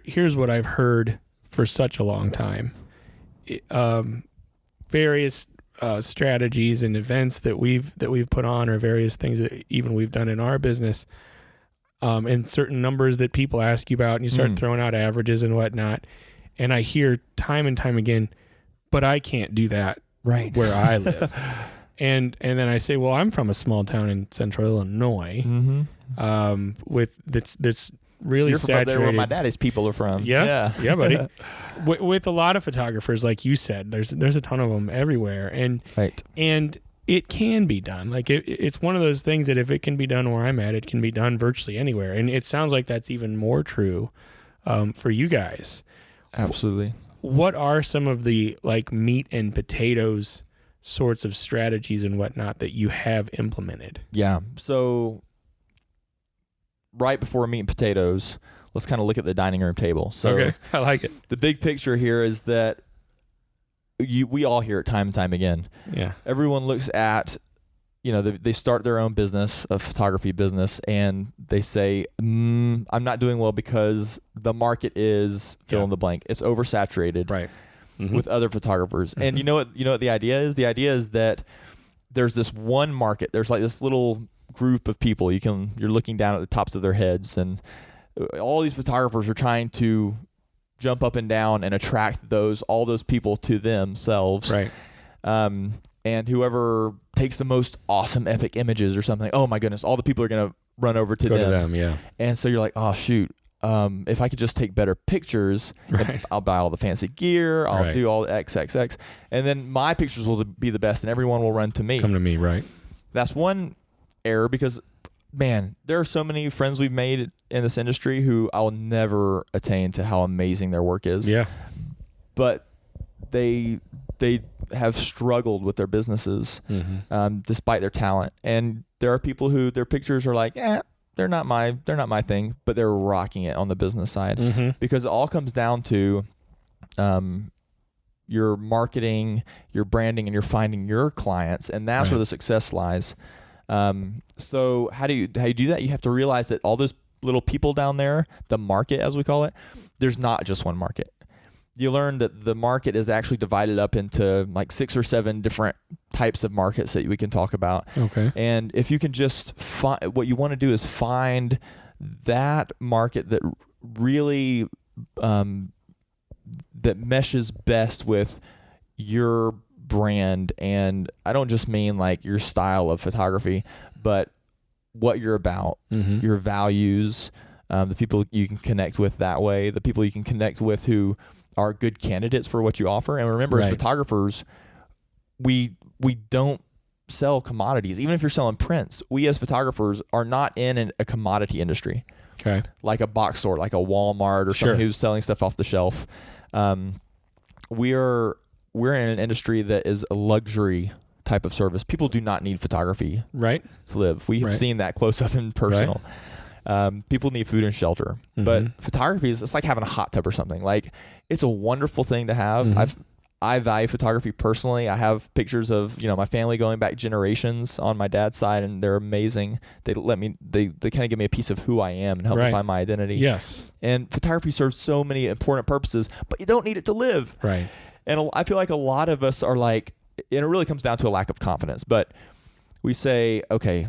here's what I've heard for such a long time. Various strategies and events that we've put on, or various things that even we've done in our business, and certain numbers that people ask you about, and you start throwing out averages and whatnot. And I hear time and time again, but I can't do that where I live. And then I say, well, I'm from a small town in central Illinois, with that's really You're saturated. from there where my daddy's people are from. Yeah, buddy. With a lot of photographers, like you said, there's a ton of them everywhere, and it can be done. Like it's one of those things that if it can be done where I'm at, it can be done virtually anywhere. And it sounds like that's even more true for you guys. Absolutely. What are some of the like meat and potatoes sorts of strategies and whatnot that you have implemented? Yeah. So right before meat and potatoes, let's kind of look at the dining room table. So okay, I like it. The big picture here is that we all hear it time and time again. Yeah. Everyone looks at, they start their own business, a photography business, and they say, I'm not doing well because the market is fill in the blank. It's oversaturated. Right. With other photographers. And you know what the idea is? The idea is that there's this one market. There's like this little group of people you're looking down at the tops of their heads, and all these photographers are trying to jump up and down and attract all those people to themselves. Right. And whoever takes the most awesome epic images or something, oh my goodness, all the people are going to run over to them. Yeah. And so you're like, oh shoot. If I could just take better pictures, I'll buy all the fancy gear. I'll do all the XXX. And then my pictures will be the best and everyone will run to me. Come to me, right? That's one error because, man, there are so many friends we've made in this industry who I'll never attain to how amazing their work is. Yeah. But they have struggled with their businesses despite their talent. And there are people who their pictures are like, they're not my thing, but they're rocking it on the business side because it all comes down to your marketing, your branding, and you're finding your clients, and that's where the success lies. So how do you do that? You have to realize that all those little people down there, the market as we call it, there's not just one market. You learn that the market is actually divided up into like 6 or 7 different types of markets that we can talk about. Okay. And if you can just what you want to do is find that market that really that meshes best with your brand. And I don't just mean like your style of photography, but what you're about, your values, the people you can connect with that way, the people you can connect with who are good candidates for what you offer. And remember, as photographers, we don't sell commodities. Even if you're selling prints, we as photographers are not in a commodity industry. Okay. Like a box store, like a Walmart or someone who's selling stuff off the shelf. We're in an industry that is a luxury type of service. People do not need photography to live. We have seen that close up and personal. People need food and shelter, but photography it's like having a hot tub or something. Like it's a wonderful thing to have. I value photography personally. I have pictures of, my family going back generations on my dad's side, and they're amazing. They kind of give me a piece of who I am and help me find my identity. Yes. And photography serves so many important purposes, but you don't need it to live. Right. And I feel like a lot of us are like, and it really comes down to a lack of confidence, but we say, okay,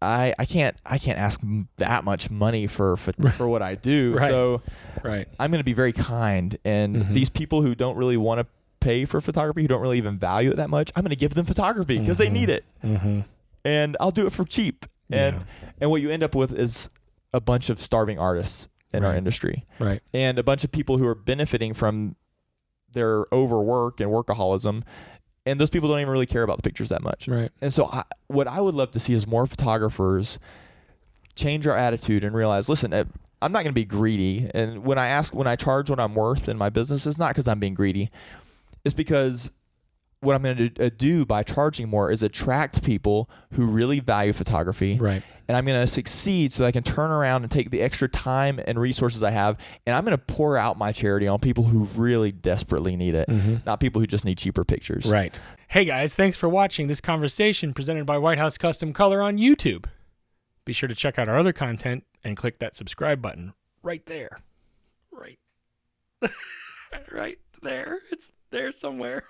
I can't ask that much money for what I do. So I'm going to be very kind. And these people who don't really want to pay for photography, who don't really even value it that much, I'm going to give them photography because they need it. And I'll do it for cheap. And what you end up with is a bunch of starving artists in our industry. Right. And a bunch of people who are benefiting from their overwork and workaholism. And those people don't even really care about the pictures that much. Right. And so what I would love to see is more photographers change our attitude and realize, listen, I'm not going to be greedy. And when I charge what I'm worth in my business, it's not because I'm being greedy. It's because what I'm going to do by charging more is attract people who really value photography. Right. And I'm going to succeed so that I can turn around and take the extra time and resources I have, and I'm going to pour out my charity on people who really desperately need it, not people who just need cheaper pictures. Right. Hey guys, thanks for watching this conversation presented by White House Custom Color on YouTube. Be sure to check out our other content and click that subscribe button right there. Right right there. It's there somewhere.